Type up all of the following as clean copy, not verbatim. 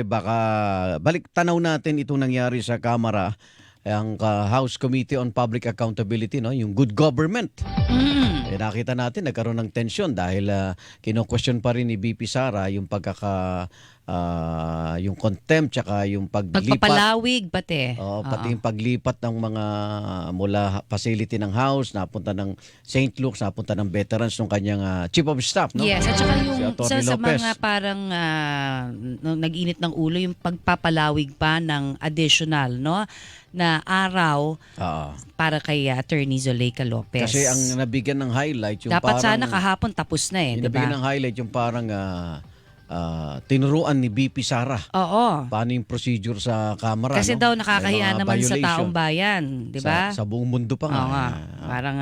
Baka balik tanaw natin itong nangyari sa Kamara, ang House Committee on Public Accountability, no, yung good government. Nakita natin nagkaroon ng tensyon dahil kino-question pa rin ni BP Sara yung yung contempt tsaka yung paglipat. Pagpapalawig pati. Pati yung paglipat ng mga mula facility ng House, napunta ng St. Luke's, napunta ng veterans ng kanyang Chief of Staff, no? Yes, at saka yung si isa Atty. sa Lopez. mga parang nag-init ng ulo, yung pagpapalawig pa ng additional, no, na araw para kay Attorney Zuleika Lopez. Kasi ang nabigyan ng highlight yung dapat parang, sana kahapon tapos na di ba? nabigyan ng highlight yung parang tinuruan ni BP Sara. Oo. Paano yung procedure sa Kamara, Kasi no? daw May nakakahiya mga naman sa violation. taong bayan, di ba? Sa buong mundo pa nga. Oo nga. Parang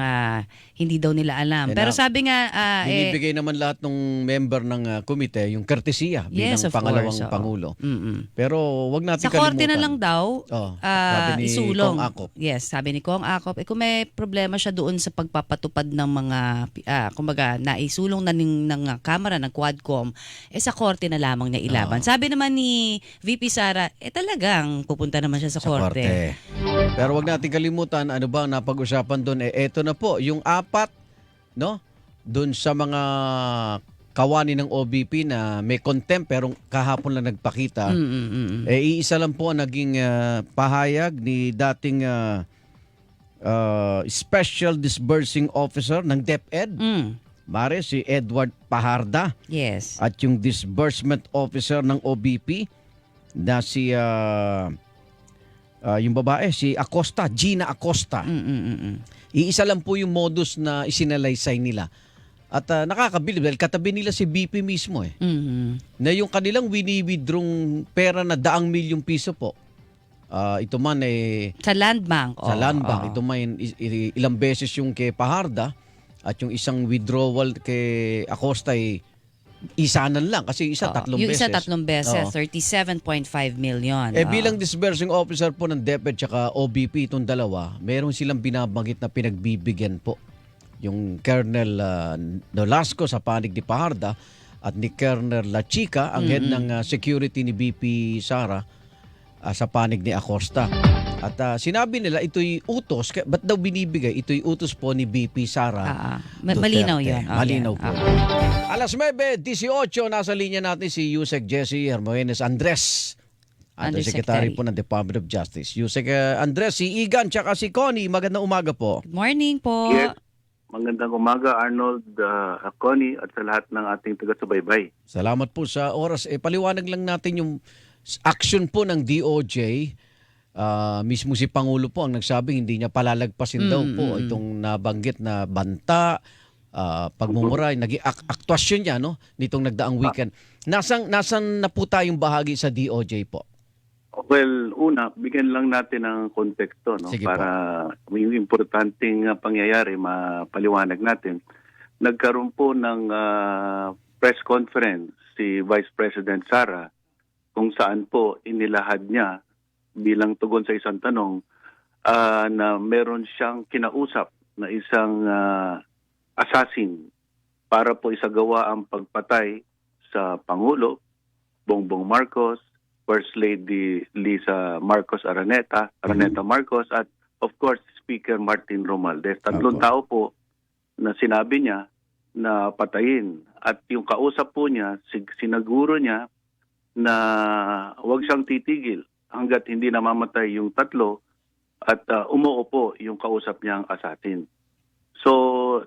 hindi daw nila alam. Pero sabi nga binibigay naman lahat ng member ng komite yung courtesya bilang yes, of pangalawang course, Pangulo. Pero wag natin sa kalimutan. korte na lang daw sabi ni isulong. Kong Akop. Yes, sabi ni Kong Akop. Kung may problema siya doon sa pagpapatupad ng mga, kumbaga, naisulong na ng Kamara, ng Quadcom, sa korte na lamang niya ilaban. Sabi naman ni VP Sara, talagang pupunta naman siya sa korte. Pero wag natin kalimutan, ano ba ang napag-usapan doon? Eto na po, yung apat, no? Doon sa mga kawani ng OBP na may contempt pero kahapon lang nagpakita. Iisa lang po ang naging pahayag ni dating Special Disbursing Officer ng DepEd. Mare, si Edward Paharda. Yes. At yung Disbursement Officer ng OBP na si yung babae, si Acosta, Gina Acosta. Iisa lang po yung modus na isinalaysay nila. At nakakabilib dahil katabi nila si BP mismo na yung kanilang wini-withdrawng pera na 100 milyong piso po. Ito man sa Land Bank. Sa Land Bank. Ito man ilang beses yung kay Paharda at yung isang withdrawal kay Acosta isanan lang kasi isa tatlong yung beses. Yung isa tatlong beses, 37.5 million. Bilang disbursing officer po ng DepEd tsaka OBP itong dalawa, meron silang binabanggit na pinagbibigyan po. Yung Colonel Nolasco sa panig ni Paharda at ni Colonel La Chica, ang head ng security ni BP Sara sa panig ni Acosta. At sinabi nila ito'y utos, ba't daw binibigay? Ito'y utos po ni BP Sara malinaw yun. Malinaw po. Alas 9:18, nasa linya natin si Yusek Jesse Hermogenes Andres, Undersecretary po ng Department of Justice. Yusek Andres, si Igan tsaka si Connie, magandang umaga po. Good morning po. Yes. Magandang umaga, Arnold, Connie, at sa lahat ng ating taga-subaybay. Salamat po sa oras. Paliwanag lang natin yung action po ng DOJ. Mismo si Pangulo po ang nagsabing hindi niya palalagpasin daw po itong nabanggit na banta, pagmumuray, naging aktwasyon niya, no, nitong nagdaang weekend. Nasaan na po tayong bahagi sa DOJ po? Well, una, bigyan lang natin ng konteksto, no, Sige para yung importanteng pangyayari mapaliwanag natin. Nagkaroon po ng press conference si Vice President Sara kung saan po inilahad niya bilang tugon sa isang tanong na meron siyang kinausap na isang assassin para po isagawa ang pagpatay sa Pangulo Bongbong Marcos, First Lady Lisa Marcos Araneta Marcos, at of course Speaker Martin Romualdez. Tatlong tao po na sinabi niya na patayin. At yung kausap po niya, sinaguro niya na huwag siyang titigil hanggat hindi namamatay yung tatlo at umuupo yung kausap niyang assassin. So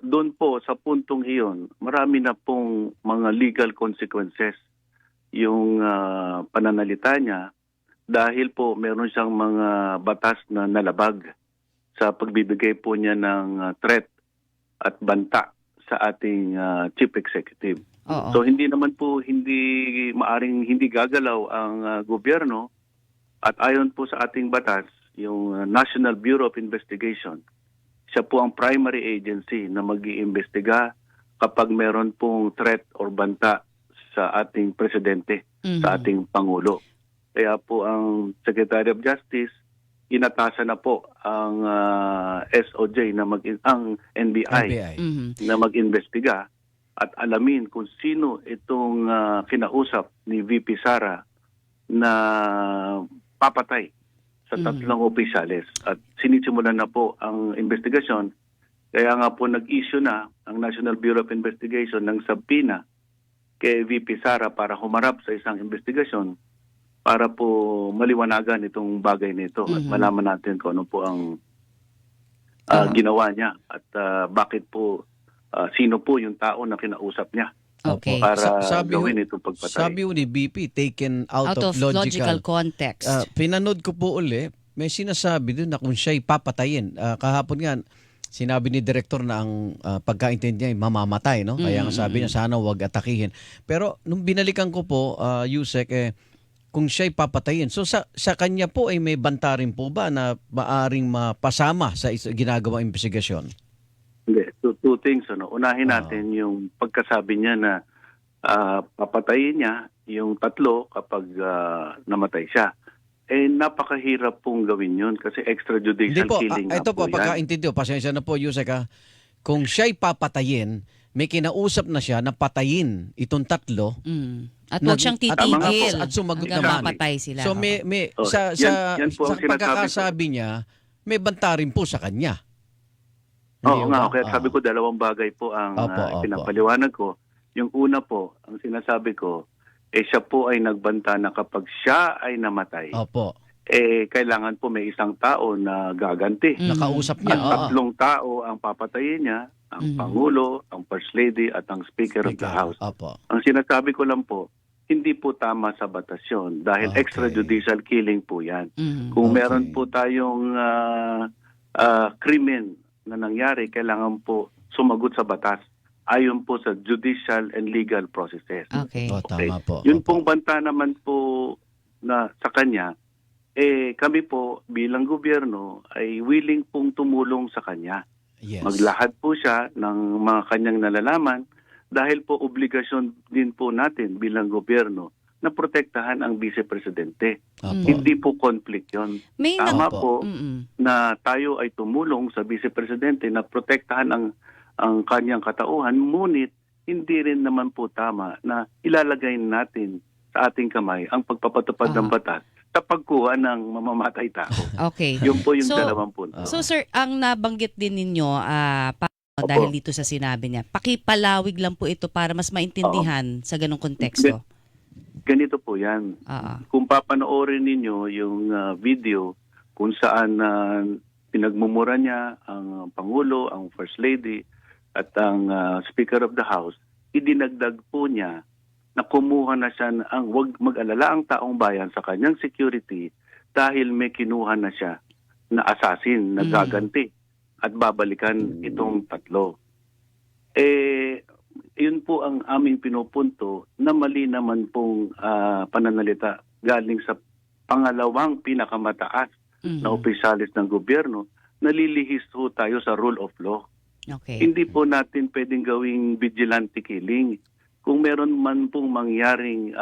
doon po sa puntong iyon, marami na pong mga legal consequences yung pananalita niya dahil po meron siyang mga batas na nalabag sa pagbibigay po niya ng threat at banta sa ating Chief Executive. So hindi naman po maaring hindi gagalaw ang gobyerno at ayon po sa ating batas, yung National Bureau of Investigation, siya po ang primary agency na mag-iimbestiga kapag meron pong threat or banta sa ating presidente, sa ating Pangulo. Kaya po ang Secretary of Justice, inatasan na po ang SOJ, ang NBI. Na mag-imbestiga at alamin kung sino itong kinausap ni VP Sara na papatay sa tatlong opisyales. At sinisimulan na po ang investigasyon. Kaya nga po nag-issue na ang National Bureau of Investigation ng subpoena kay VP Sara para humarap sa isang investigasyon para po maliwanagan itong bagay nito at malaman natin kung ano po ang ginawa niya at bakit po, sino po yung tao na kinausap niya. Okay. Para Sabi gawin itong pagpatay. Sabi ho ni BP, taken out of logical context. Pinanood ko po uli, may sinasabi doon na kung siya'y papatayin. Kahapon nga, sinabi ni Direktor na ang pagkaintindi niya ay mamamatay, no? Kaya nga sabi niya, sana huwag atakihin. Pero nung binalikan ko po, Yusek, kung siya'y papatayin. So sa kanya po ay may banta rin po ba na maaring mapasama sa ginagawang investigasyon? Hindi. Two things. Unahin natin yung pagkasabi niya na papatayin niya yung tatlo kapag namatay siya. Napakahirap pong gawin yun kasi extrajudicial Hindi po, killing ito po, yan. pagkaintindi ko, pasensya na po, Yusek, kung siya'y papatayin, may kinausap na siya na patayin itong tatlo. At huwag siyang titigil At sumagot hanggang naman. mapatay sila. So yan po sa ang sinasabi pagkakasabi niya, may banta rin po sa kanya. Oo Hindi nga, ba? kaya sabi ko dalawang bagay po ang Opo. pinapaliwanag ko. Yung una po, ang sinasabi ko, siya po ay nagbanta na kapag siya ay namatay, Opo. kailangan po may isang tao na gaganti. Nakausap At niya. tatlong tao ang papatayin niya, ang Pangulo, ang First Lady at ang Speaker of the House. Opo. Ang sinasabi ko lang po, hindi po tama sa batas yun dahil Okay. extrajudicial killing po yan. Okay. Kung meron po tayong krimen na nangyari, kailangan po sumagot sa batas ayon po sa judicial and legal processes. Okay. Tama po. Yun Opo. pong banta naman po na sa kanya, kami po bilang gobyerno ay willing pong tumulong sa kanya. Yes. Maglahad po siya ng mga kanyang nalalaman dahil po obligasyon din po natin bilang gobyerno na protektahan ang Vice Presidente. Opo. Hindi po conflict yon. May Tama Opo. po Mm-mm. na tayo ay tumulong sa Vice Presidente na protektahan ang kanyang katauhan, ngunit hindi rin naman po tama na ilalagay natin sa ating kamay ang pagpapatupad ng batas sa pagkuha ng mamamatay tao. Okay. Yun po yung So- dalawang punto. So sir, ang nabanggit din ninyo dahil dito sa sinabi niya, pakipalawig lang po ito para mas maintindihan sa ganong konteksto. Ganito po yan. Kung papanoorin ninyo yung video kung saan pinagmumura niya ang Pangulo, ang First Lady at ang Speaker of the House, idinagdag po niya na kumuha na siya ang wag mag-alala ang taong bayan sa kanyang security dahil may kinuha na siya na assassin, na gaganti at babalikan itong tatlo. Yun po ang aming pinupunto na mali naman pong pananalita galing sa pangalawang pinakamataas na opisyalis ng gobyerno. Nalilihis po tayo sa rule of law. Okay. Hindi po natin pwedeng gawing vigilante killing. Kung meron man pong mangyaring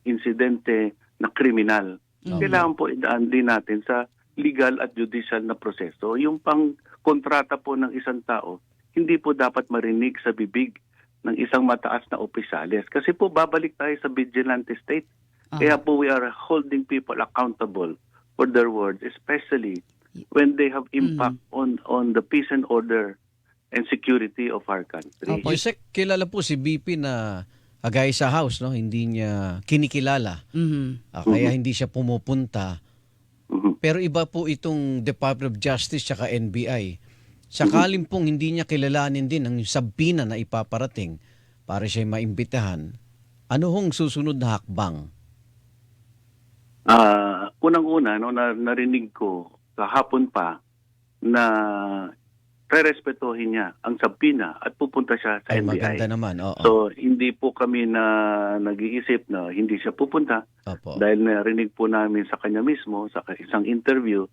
insidente na kriminal, kailangan po idaan din natin sa legal at judicial na proseso. Yung pang kontrata po ng isang tao, hindi po dapat marinig sa bibig ng isang mataas na opisyalis. Kasi po babalik tayo sa vigilante state. Kaya po we are holding people accountable for their words, especially when they have impact on the peace and order and security of our country. Yusek, kilala po si BP na agay sa house, no? Hindi niya kinikilala. Kaya hindi siya pumupunta. Pero iba po itong Department of Justice at NBI. Sakaling pong hindi niya kilalanin din ang subpoena na ipaparating para siya maimbitahan, ano hong susunod na hakbang? Unang-una, narinig ko kahapon pa na re-respetohin niya ang subpoena at pupunta siya sa Ay, NBI. maganda naman. Oo. So, hindi po kami na nag-iisip na hindi siya pupunta Opo. dahil narinig po namin sa kanya mismo sa isang interview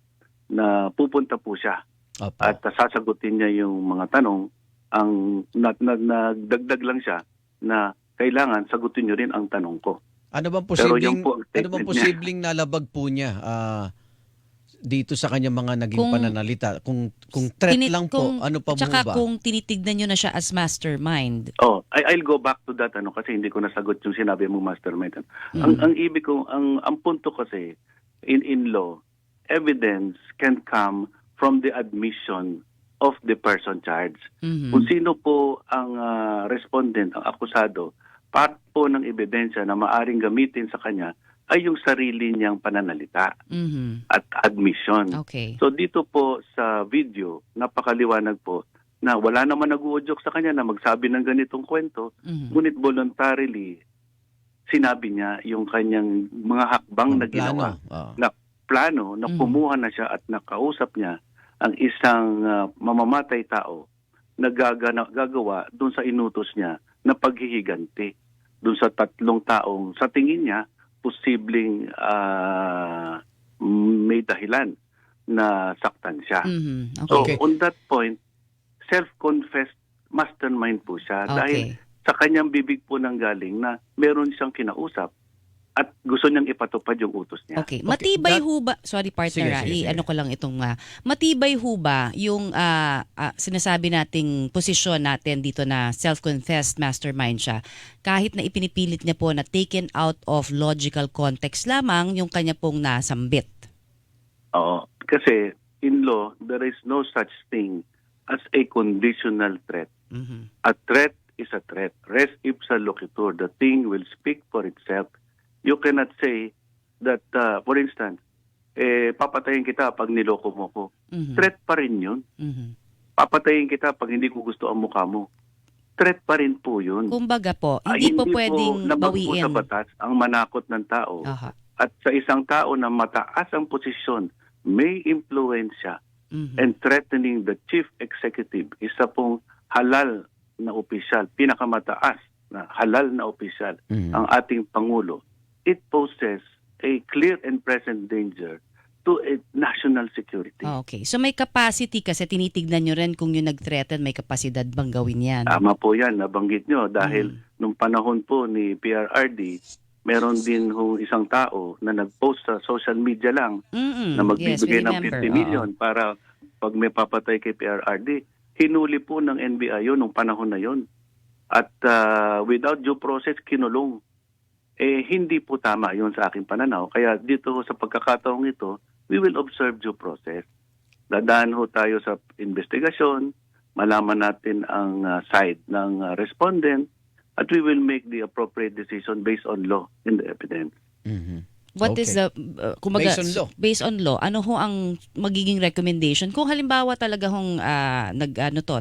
na pupunta po siya Opo. at sasagutin niya yung mga tanong. Ang nagdagdag lang siya na kailangan sagutin niyo rin ang tanong ko. Ano bang Pero posibleng yung po ang ano bang statement posibleng nalabag po niya? dito sa kanya mga naging Kung- pananalita? Kung threat lang po, ano pa Tsaka ba? kung tinitignan nyo na siya as mastermind. I'll go back to that kasi hindi ko nasagot yung sinabi mong mastermind. Ang ibig ko, ang punto kasi in law, evidence can come from the admission of the person charged. Mhm. Kung sino po ang respondent, ang akusado, part po ng ebidensya na maaring gamitin sa kanya ay yung sarili niyang pananalita Mhm. at admission. Okay. So dito po sa video, napakaliwanag po na wala naman nag-uudyok sa kanya na magsabi ng ganitong kwento, Mhm. ngunit voluntarily sinabi niya yung kanyang mga hakbang na ginawa. Na plano na kumuha na siya at nakausap niya ang isang mamamatay tao na gagawa doon sa inutos niya na paghihiganti doon sa 3 taong sa tingin niya posibleng may dahilan na saktan siya. Mhm. So Okay. on that point, self-confessed mastermind po siya dahil Okay. sa kanyang bibig po nang galing na meron siyang kinausap at gusto niyang ipatupad yung utos niya. Okay. Matibay ho ba, sorry partner, Sige. ano ko lang itong, matibay ho ba yung sinasabi nating posisyon natin dito na self-confessed mastermind siya, kahit na ipinipilit niya po na taken out of logical context lamang yung kanya pong nasambit? Oo. Kasi in law, there is no such thing as a conditional threat. Mhm. A threat is a threat. Res ipsa loquitur. The thing will speak for itself. You cannot say that, for instance, papatayin kita pag niloko mo ko. Mhm. Threat pa rin yun. Mhm. Papatayin kita pag hindi ko gusto ang mukha mo. Threat pa rin po yun. Kumbaga po, hindi po pwedeng nabag po bawiin. sa batas ang manakot ng tao. Aha. At sa isang tao na mataas ang posisyon, may impluensya Mhm. and threatening the chief executive, isa pong halal na opisyal, pinakamataas na halal na opisyal, ang ating Pangulo, it poses a clear and present danger to a national security. Okay. So may capacity kasi tinitignan nyo rin kung yung nag-threaten may kapasidad bang gawin yan. Tama po yan, nabanggit nyo, dahil nung panahon po ni PRRD, meron din isang tao na nag-post sa social media lang Mm-mm. na Yes, magbibigay we ng remember. 50 million para pag may papatay kay PRRD. Hinuli po ng NBI yun nung panahon na yun. At without due process, kinulong. Hindi po tama yun sa aking pananaw. Kaya dito sa pagkakataong ito, we will observe due process. Dadaan ho tayo sa investigasyon, malaman natin ang side ng respondent, at we will make the appropriate decision based on law in the evidence. Mhm. What is the kumbaga, Based on law. based on law, ano ho ang magiging recommendation kung halimbawa talaga hong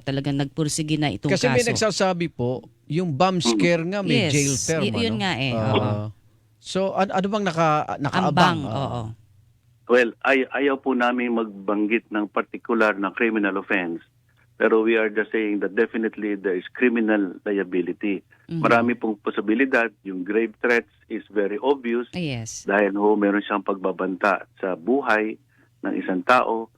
talagang nagpursige na itong Kasi may kaso? nagsasabi po, yung bomb scare nga may Yes, jail term. yun nga eh. Oo. So ano bang nakaabang? Ambang, oo. Well, ayaw po namin magbanggit ng particular na criminal offense. Pero we are just saying that definitely there is criminal liability. Marami pong posibilidad. Yung grave threats is very obvious Yes. dahil meron siyang pagbabanta sa buhay ng isang tao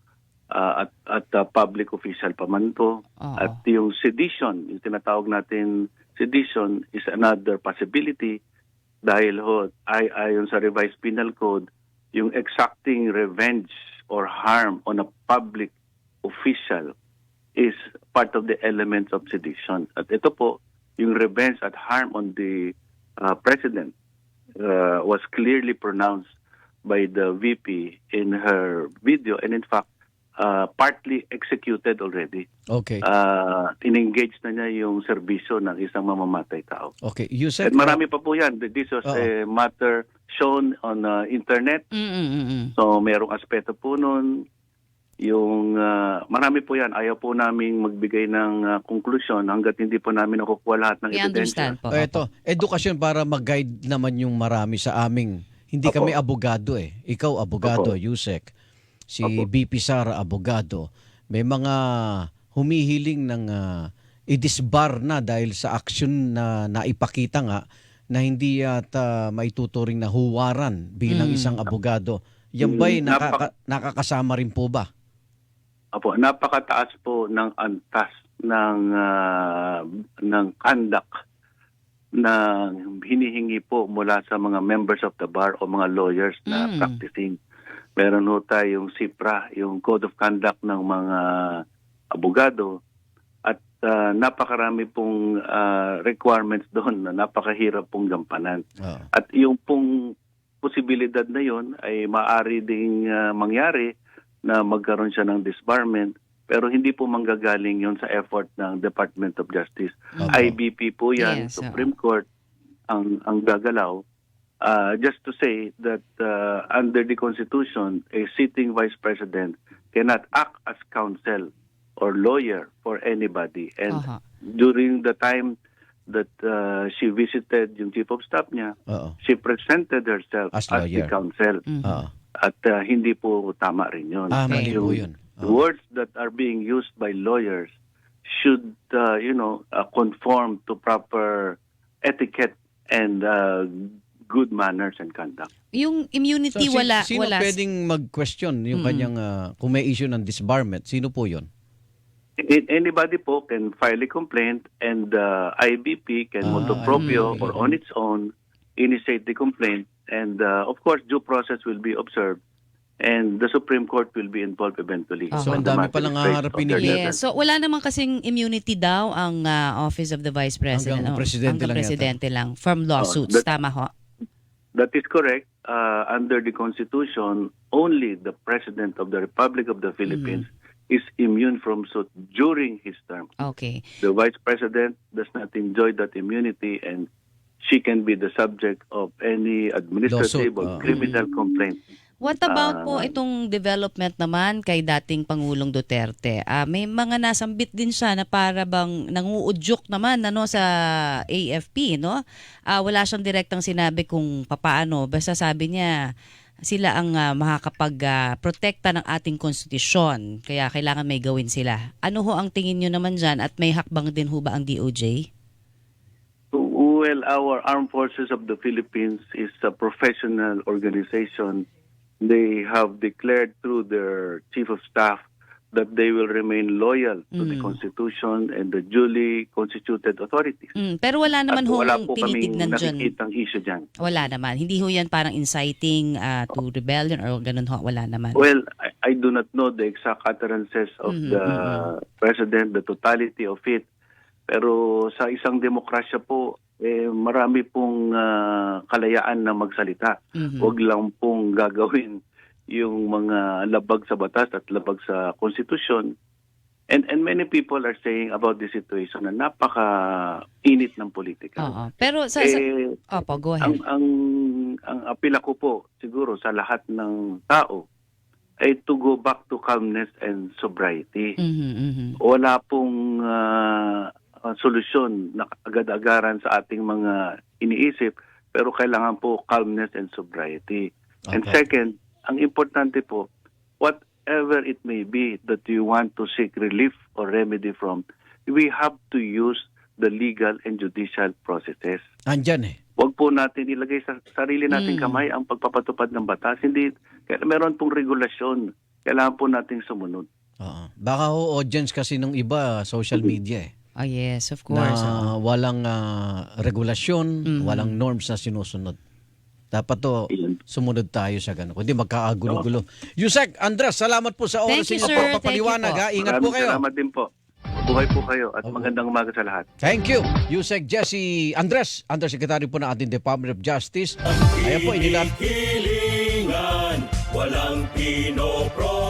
at public official pa man to. Oo. At yung sedition, yung tinatawag natin sedition is another possibility dahil ayon sa revised penal code, yung exacting revenge or harm on a public official is part of the elements of sedition. At ito po, yung revenge at harm on the president was clearly pronounced by the VP in her video and in fact, partly executed already. Okay. In-engage na niya yung serbisyo ng isang mamamatay tao. Okay. Yusek, At marami pa po yan. This was a matter shown on internet. So merong aspeto po nun. Yung marami po yan. Ayaw po naming magbigay ng konklusyon hanggat hindi po namin nakukuha lahat ng We ebidensya. understand po. ito, edukasyon para mag-guide naman yung marami sa aming. Hindi Opo. kami abogado eh. Ikaw abogado, Opo. Yusek. Si Opo. BP Sara abogado. May mga humihiling ng i-disbar na dahil sa aksyon na naipakita nga na hindi yata maituturing na huwaran bilang isang abogado. Yan ba'y nakakasama rin po ba? Opo, napakataas po ng antas ng conduct na hinihingi po mula sa mga members of the bar o mga lawyers na practicing. Meron ho tayong SIPRA, yung Code of Conduct ng mga abogado. At napakarami pong requirements doon na napakahirap pong gampanan. Oo. At yung pong posibilidad na yon ay maaari ding mangyari na magkaroon siya ng disbarment, pero hindi po manggagaling yon sa effort ng Department of Justice. Opo. IBP po yan, Yes, Supreme Court ang gagalaw. Just to say that under the Constitution, a sitting Vice President cannot act as counsel or lawyer for anybody. And Aha. during the time that she visited yung Chief of Staff niya, Oo. she presented herself As as the lawyer. counsel. Mhm. Oo. At hindi po tama rin yun. Mali Okay. po yun. The words that are being used by lawyers should, conform to proper etiquette and good manners and conduct. Yung immunity wala Sino wala. pwedeng mag-question yung kanyang, kung may issue ng disbarment? Sino po yun? Anybody po can file a complaint and IBP can motu proprio or on its own initiate the complaint, and of course due process will be observed and the Supreme Court will be involved eventually. So, ang dami palang haharapin niya. Yes. So wala namang kasing immunity daw ang Office of the Vice President. Hanggang presidente lang yata. presidente lang from lawsuits. Tama ho? That is correct. Under the Constitution, only the President of the Republic of the Philippines is immune from suit during his term. Okay. The Vice President does not enjoy that immunity, and she can be the subject of any administrative Lawsuit, or criminal complaint. What about po itong development naman kay dating Pangulong Duterte? May mga nasambit din siya na para bang nanguudyok naman sa AFP, no? Wala siyang direktang sinabi kung papaano. Basta sabi niya sila ang makakapag-protekta ng ating konstitusyon. Kaya kailangan may gawin sila. Ano ho ang tingin niyo naman dyan? At may hakbang din ho ba ang DOJ? Well, our armed forces of the Philippines is a professional organization. They have declared through their chief of staff that they will remain loyal to the Constitution and the duly constituted authorities. Pero wala naman At ho wala po kaming tinitignan dyan. nakikitang issue dyan. Wala naman. Hindi ho yan parang inciting to rebellion or ganun ho. Wala naman. Well, I do not know the exact utterances of the President, the totality of it. Pero sa isang demokrasya po, marami pong kalayaan na magsalita. Huwag lang pong gagawin yung mga labag sa batas at labag sa konstitusyon. And many people are saying about this situation na napaka-init ng politika. Oo. Pero Opo, go ahead. Ang apela ko po siguro sa lahat ng tao ay to go back to calmness and sobriety. Wala pong solusyon na agad-agaran sa ating mga iniisip, pero kailangan po calmness and sobriety. And second, ang importante po, whatever it may be that you want to seek relief or remedy from, we have to use the legal and judicial processes. Andyan eh. Huwag po natin ilagay sa sarili nating kamay ang pagpapatupad ng batas. Hindi, meron pong regulasyon. Kailangan po nating sumunod. Baka ho audience kasi ng iba, social media eh. Oh yes, of course. Na walang regulasyon, walang norms na sinusunod. Dapat to, sumunod tayo sa gano'n. Kundi magkaagulo-gulo. Yusek, Andres, salamat po sa oras Thank you, ninyo sir. po. Papaliwanag, Thank ha? Ingat po kayo. Salamat din po. Buhay po kayo at magandang umaga sa lahat. Thank you. Yusek Jesse Andres, Undersecretary po ng ating Department of Justice. Ayan po, inilan. Hilingan, walang pinopro.